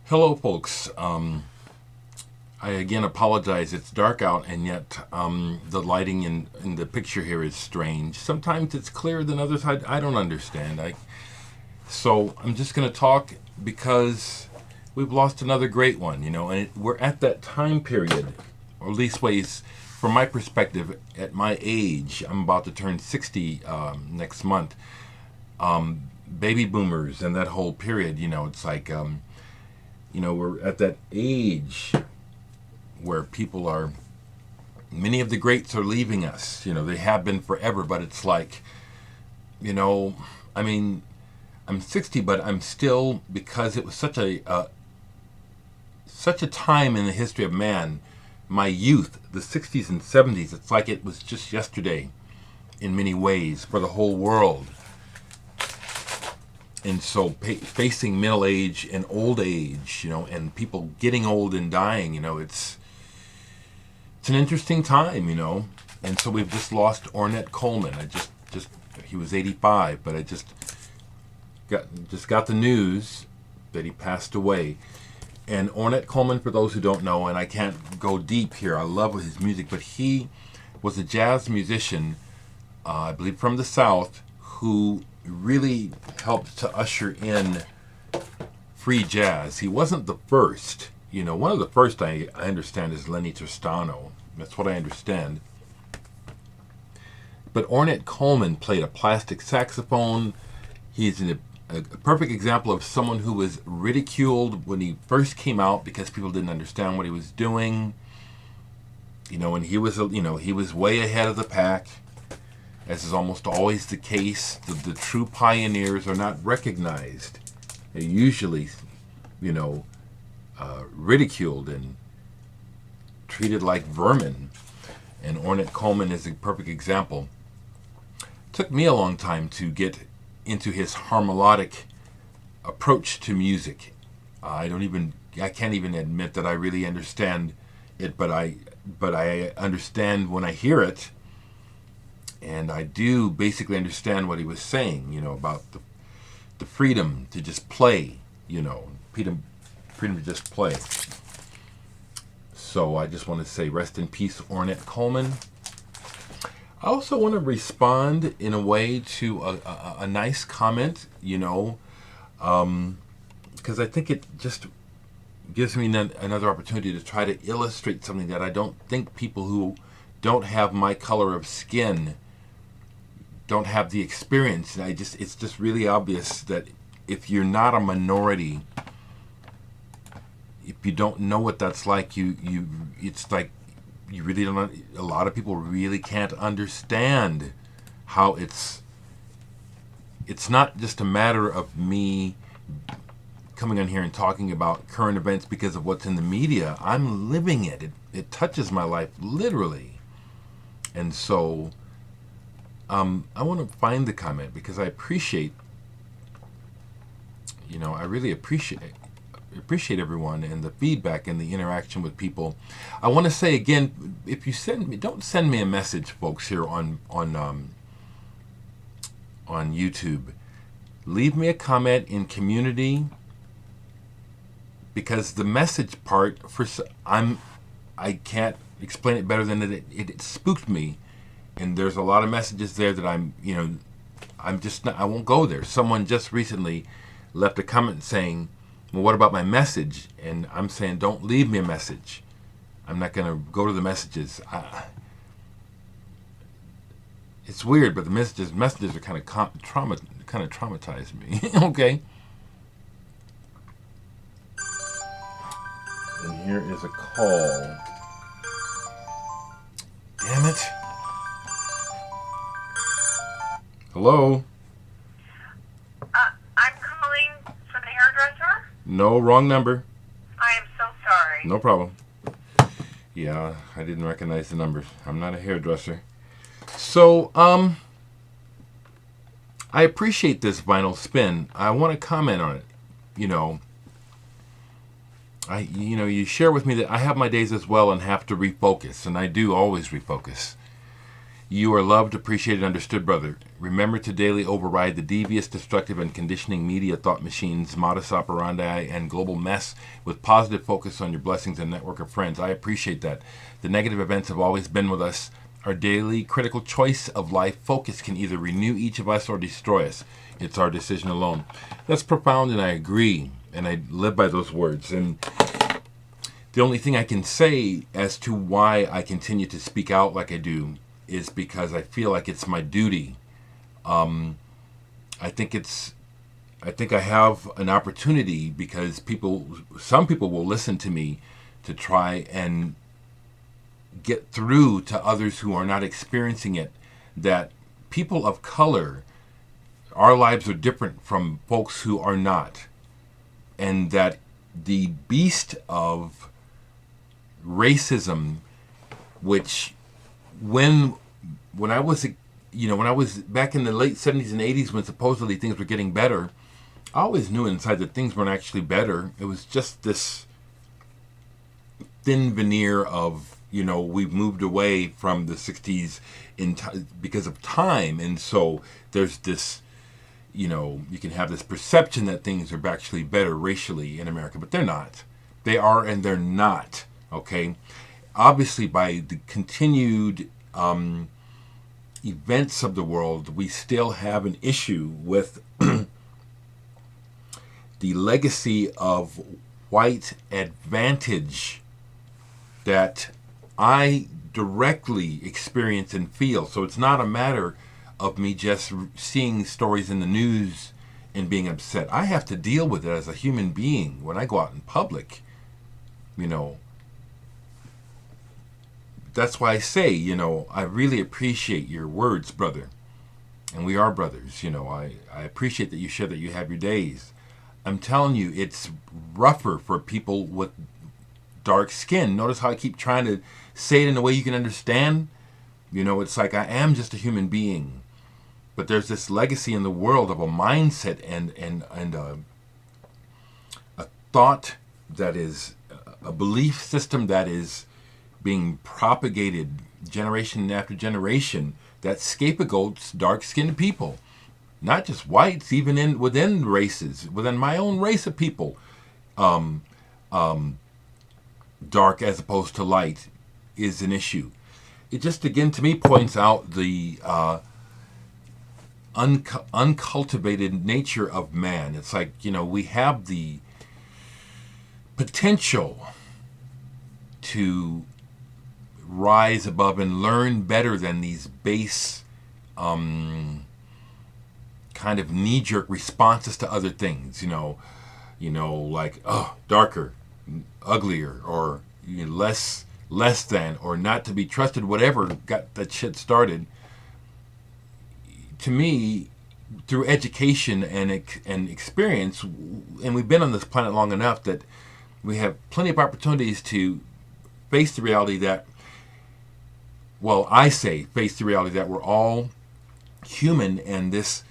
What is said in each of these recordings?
Hello, folks. I again apologize. It's dark out, and yet the lighting in the picture here is strange. Sometimes it's clearer than others. I don't understand. So I'm just going to talk because we've lost another great one, and we're at that time period, or at least ways, from my perspective, at my age. I'm about to turn 60 next month. Baby boomers and that whole period, it's like. We're at that age where people are, many of the greats are leaving us. They have been forever, but it's like, I mean, I'm 60, but I'm still, because it was such a time in the history of man, my youth, the 60s and 70s, it's like it was just yesterday in many ways for the whole world. And so facing middle age and old age, and people getting old and dying, it's an interesting time, And so we've just lost Ornette Coleman. He was 85, but I just got the news that he passed away. And Ornette Coleman, for those who don't know, and I can't go deep here, I love his music, but he was a jazz musician, I believe from the South, who really helped to usher in free jazz. He wasn't the first. One of the first I understand is Lenny Tristano. That's what I understand. But Ornette Coleman played a plastic saxophone. He's a perfect example of someone who was ridiculed when he first came out because people didn't understand what he was doing. And he was way ahead of the pack. As is almost always the case, the true pioneers are not recognized. They're usually, ridiculed and treated like vermin. And Ornette Coleman is a perfect example. It took me a long time to get into his harmonic approach to music. I can't even admit that I really understand it, but I understand when I hear it. And I do basically understand what he was saying, about the freedom to just play, freedom to just play. So I just want to say rest in peace, Ornette Coleman. I also want to respond in a way to a nice comment, because I think it just gives me another opportunity to try to illustrate something that I don't think people who don't have my color of skin don't have the experience. It's just really obvious that if you're not a minority, if you don't know what that's like, it's like you really don't. A lot of people really can't understand how it's not just a matter of me coming on here and talking about current events because of what's in the media. I'm living it. It touches my life literally, and so. I want to find the comment because I appreciate, I really appreciate everyone and the feedback and the interaction with people. I want to say again, if you don't send me a message, folks, here on YouTube. Leave me a comment in community, because the message part I can't explain it better than it spooked me. And there's a lot of messages there that I won't go there. Someone just recently left a comment saying, well, what about my message? And I'm saying, don't leave me a message. I'm not going to go to the messages. It's weird, but the messages are kind of traumatized me. Okay. And here is a call. Damn it. Hello? I'm calling for the hairdresser? No, wrong number. I am so sorry. No problem. Yeah, I didn't recognize the numbers. I'm not a hairdresser. So, I appreciate this vinyl spin. I want to comment on it. You share with me that I have my days as well and have to refocus, and I do always refocus. You are loved, appreciated, understood, brother. Remember to daily override the devious, destructive, and conditioning media thought machines, modus operandi, and global mess with positive focus on your blessings and network of friends. I appreciate that. The negative events have always been with us. Our daily critical choice of life focus can either renew each of us or destroy us. It's our decision alone. That's profound, and I agree, and I live by those words. And the only thing I can say as to why I continue to speak out like I do is because I feel like it's my duty. I think I have an opportunity because some people will listen to me to try and get through to others who are not experiencing it, that people of color, our lives are different from folks who are not, and that the beast of racism, which when I was back in the late 70s and 80s, when supposedly things were getting better, I always knew inside that things weren't actually better. It was just this thin veneer of, we've moved away from the 60s because of time, and so there's this, you can have this perception that things are actually better racially in America, but they're not. They are and they're not, okay? Obviously, by the continued events of the world, we still have an issue with the legacy of white advantage that I directly experience and feel. So it's not a matter of me just seeing stories in the news and being upset. I have to deal with it as a human being when I go out in public. That's why I say, I really appreciate your words, brother. And we are brothers. I appreciate that you share that you have your days. I'm telling you, it's rougher for people with dark skin. Notice how I keep trying to say it in a way you can understand. It's like I am just a human being. But there's this legacy in the world of a mindset and a thought that is a belief system that is being propagated generation after generation that scapegoats dark-skinned people, not just whites, even within races, within my own race of people, dark as opposed to light is an issue. It just again to me points out the uncultivated nature of man. It's like, we have the potential to rise above and learn better than these base kind of knee-jerk responses to other things, like, darker, uglier, or less than, or not to be trusted, whatever got that shit started. To me, through education and experience, and we've been on this planet long enough that we have plenty of opportunities to face the reality that, face the reality that we're all human, and this,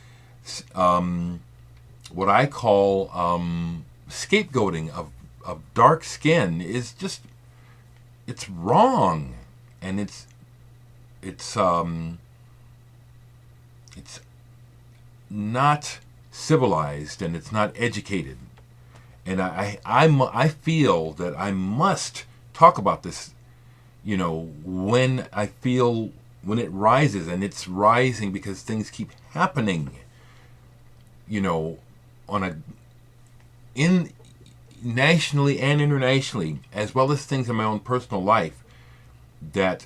what I call scapegoating of dark skin is just, it's wrong, and it's not civilized, and it's not educated, and I feel that I must talk about this, when it rises, and it's rising because things keep happening, nationally and internationally, as well as things in my own personal life that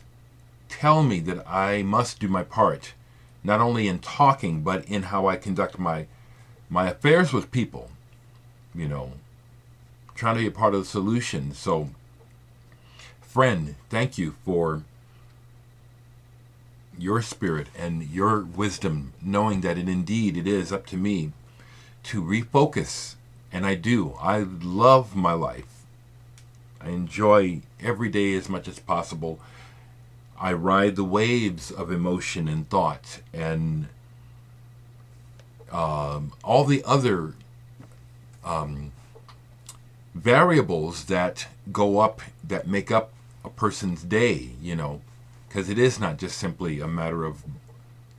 tell me that I must do my part, not only in talking, but in how I conduct my affairs with people, trying to be a part of the solution. So, friend, thank you for your spirit and your wisdom, knowing that it is up to me to refocus. And I do. I love my life. I enjoy every day as much as possible. I ride the waves of emotion and thought and all the other variables that go up, that make up a person's day, because it is not just simply a matter of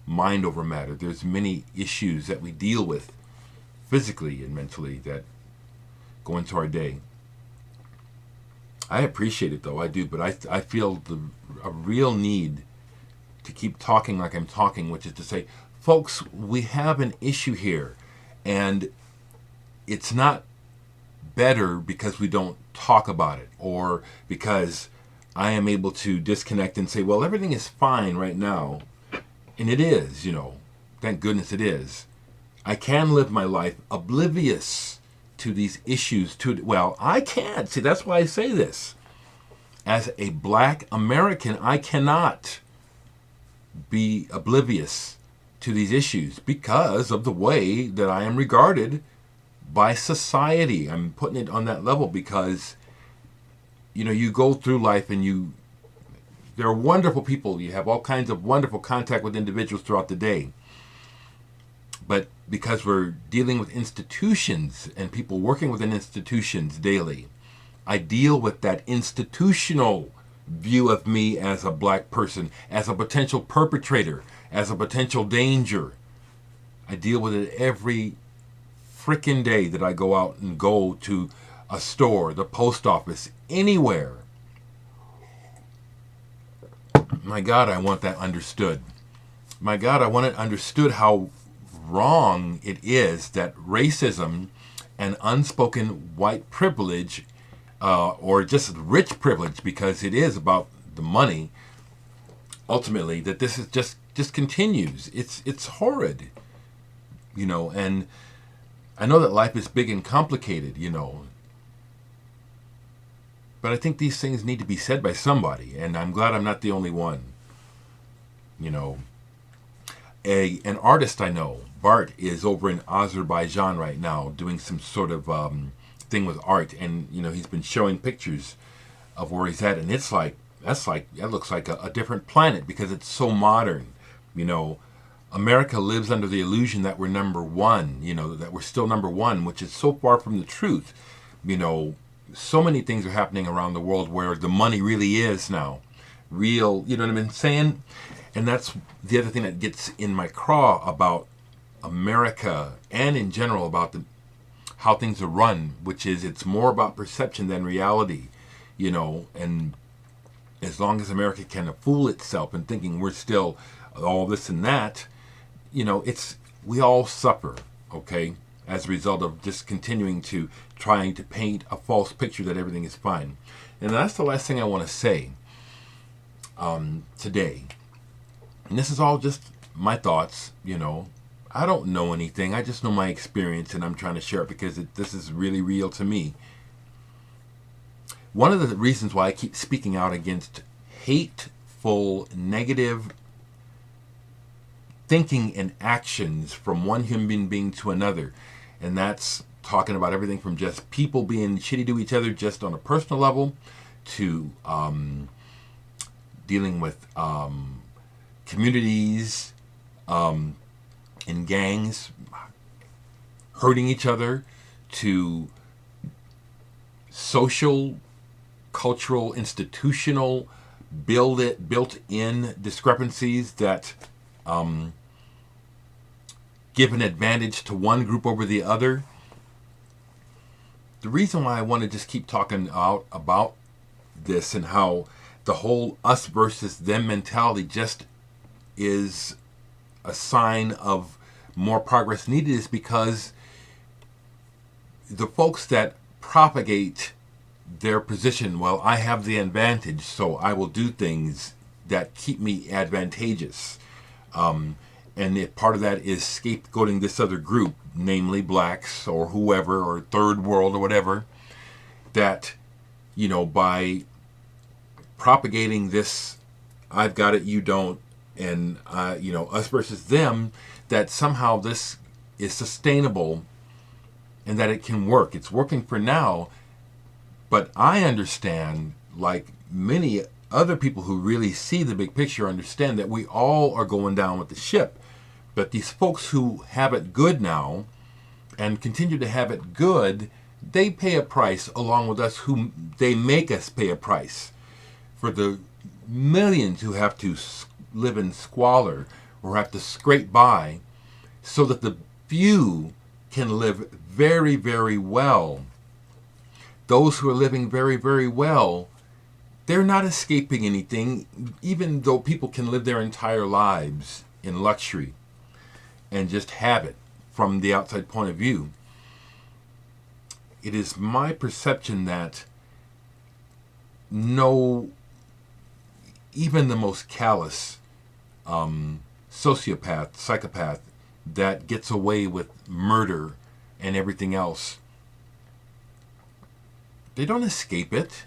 mind over matter. There's many issues that we deal with physically and mentally that go into our day. I appreciate it, though, I do, but I feel a real need to keep talking like I'm talking, which is to say, folks, we have an issue here, and it's not better because we don't talk about it, or because I am able to disconnect and say, well, everything is fine right now, and it is, thank goodness it is. I can live my life oblivious to these issues. Well, I can't. See, that's why I say this. As a black American, I cannot be oblivious to these issues because of the way that I am regarded by society. I'm putting it on that level because, you go through life and there are wonderful people. You have all kinds of wonderful contact with individuals throughout the day. But because we're dealing with institutions and people working within institutions daily, I deal with that institutional view of me as a black person, as a potential perpetrator, as a potential danger. I deal with it every freaking day that I go out and go to a store, the post office, anywhere. My God, I want that understood. My God, I want it understood how wrong it is that racism and unspoken white privilege, or just rich privilege, because it is about the money, ultimately, that this is just continues. It's horrid, and I know that life is big and complicated, but I think these things need to be said by somebody, and I'm glad I'm not the only one. An artist I know, Bart, is over in Azerbaijan right now doing some sort of thing with art, and he's been showing pictures of where he's at, and that looks like a different planet because it's so modern. America lives under the illusion that we're number one, that we're still number one, which is so far from the truth. So many things are happening around the world where the money really is now real, you know what I've been saying? And that's the other thing that gets in my craw about America and in general about how things are run, which is it's more about perception than reality, and as long as America can fool itself in thinking we're still all this and that, we all suffer, okay, as a result of just continuing to trying to paint a false picture that everything is fine. And that's the last thing I want to say today. And this is all just my thoughts, I don't know anything. I just know my experience, and I'm trying to share it because this is really real to me. One of the reasons why I keep speaking out against hateful, negative thinking and actions from one human being to another, and that's talking about everything from just people being shitty to each other just on a personal level to dealing with communities in gangs hurting each other, to social, cultural, institutional, built-in discrepancies that give an advantage to one group over the other. The reason why I want to just keep talking out about this and how the whole us versus them mentality just is a sign of more progress needed is because the folks that propagate their position, well, I have the advantage, so I will do things that keep me advantageous. And if part of that is scapegoating this other group, namely blacks or whoever, or third world or whatever, that, by propagating this, I've got it, you don't, and, us versus them, that somehow this is sustainable and that it can work. It's working for now, but I understand, like many other people who really see the big picture, understand that we all are going down with the ship. But these folks who have it good now and continue to have it good, they pay a price along with us, who they make us pay a price for the millions who have to live in squalor or have to scrape by so that the few can live very, very well. Those who are living very, very well, they're not escaping anything, even though people can live their entire lives in luxury and just have it from the outside point of view. It is my perception that no, even the most callous sociopath, psychopath that gets away with murder and everything else, they don't escape it.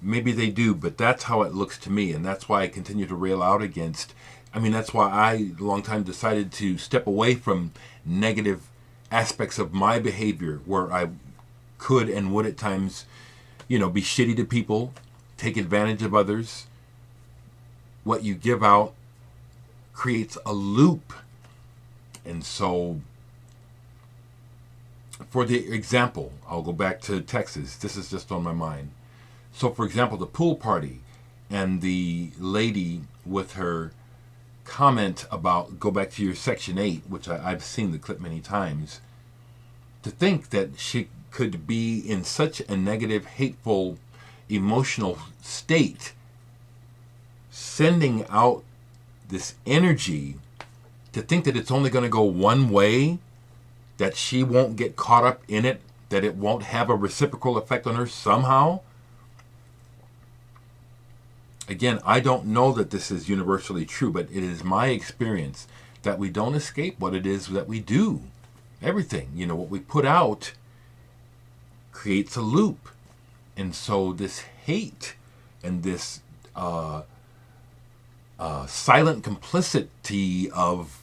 Maybe they do, but that's how it looks to me, and that's why I continue to rail out against. That's why I, a long time, decided to step away from negative aspects of my behavior where I could and would at times, be shitty to people, take advantage of others. What you give out creates a loop. And so, for the example, I'll go back to Texas. This is just on my mind. So, for example, the pool party and the lady with her comment about, go back to your Section 8, which I've seen the clip many times, to think that she could be in such a negative, hateful, emotional state, sending out this energy, to think that it's only going to go one way, that she won't get caught up in it, that it won't have a reciprocal effect on her somehow. Again, I don't know that this is universally true, but it is my experience that we don't escape what it is that we do. Everything, what we put out creates a loop. And so this hate and this silent complicity of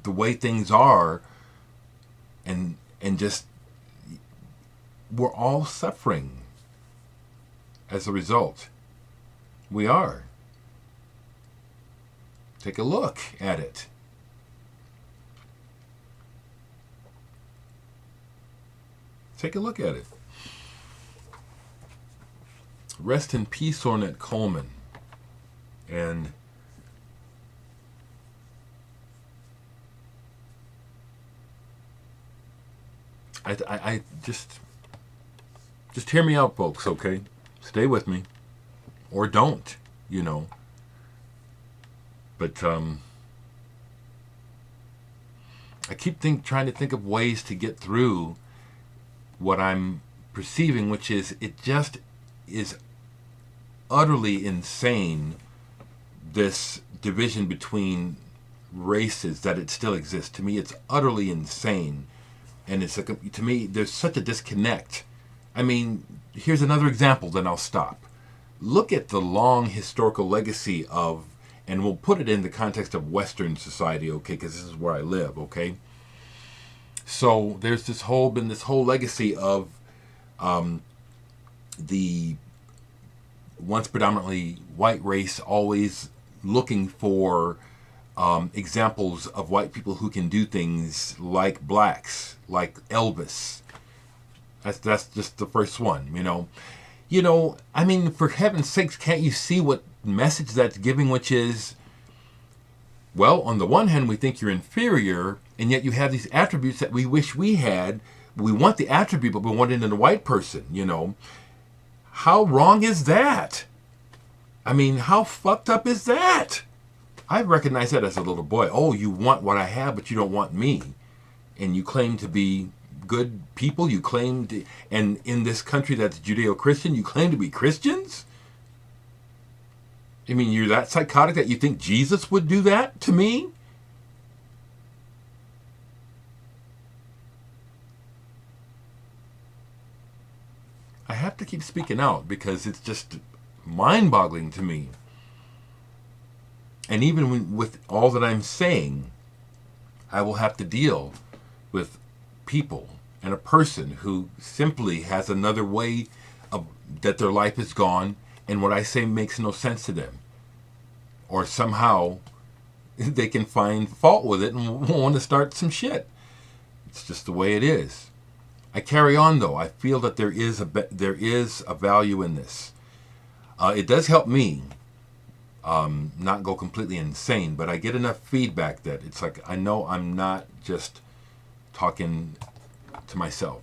the way things are, and just, we're all suffering as a result. We are. Take a look at it. Take a look at it. Rest in peace, Ornette Coleman. And I just hear me out, folks, okay? Stay with me. Or don't, But I keep trying to think of ways to get through what I'm perceiving, which is, it just is utterly insane, this division between races, that it still exists. To me, it's utterly insane. And to me, there's such a disconnect. Here's another example, then I'll stop. Look at the long historical legacy of, and we'll put it in the context of Western society, okay, because this is where I live, okay? So there's been this whole legacy of the once predominantly white race always looking for examples of white people who can do things like blacks, like Elvis. That's just the first one, for heaven's sakes, can't you see what message that's giving, which is, well, on the one hand, we think you're inferior, and yet you have these attributes that we wish we had. We want the attribute, but we want it in a white person, How wrong is that? How fucked up is that? I recognized that as a little boy. Oh, you want what I have, but you don't want me. And you claim to be good people, and in this country that's Judeo-Christian, you claim to be Christians? You're that psychotic that you think Jesus would do that to me? I have to keep speaking out because it's just mind-boggling to me. And even with all that I'm saying, I will have to deal with people and a person who simply has another way of that their life is gone, and what I say makes no sense to them. Or somehow they can find fault with it and want to start some shit. It's just the way it is. I carry on, though. I feel that there is a value in this. It does help me not go completely insane, but I get enough feedback that it's like I know I'm not just talking to myself.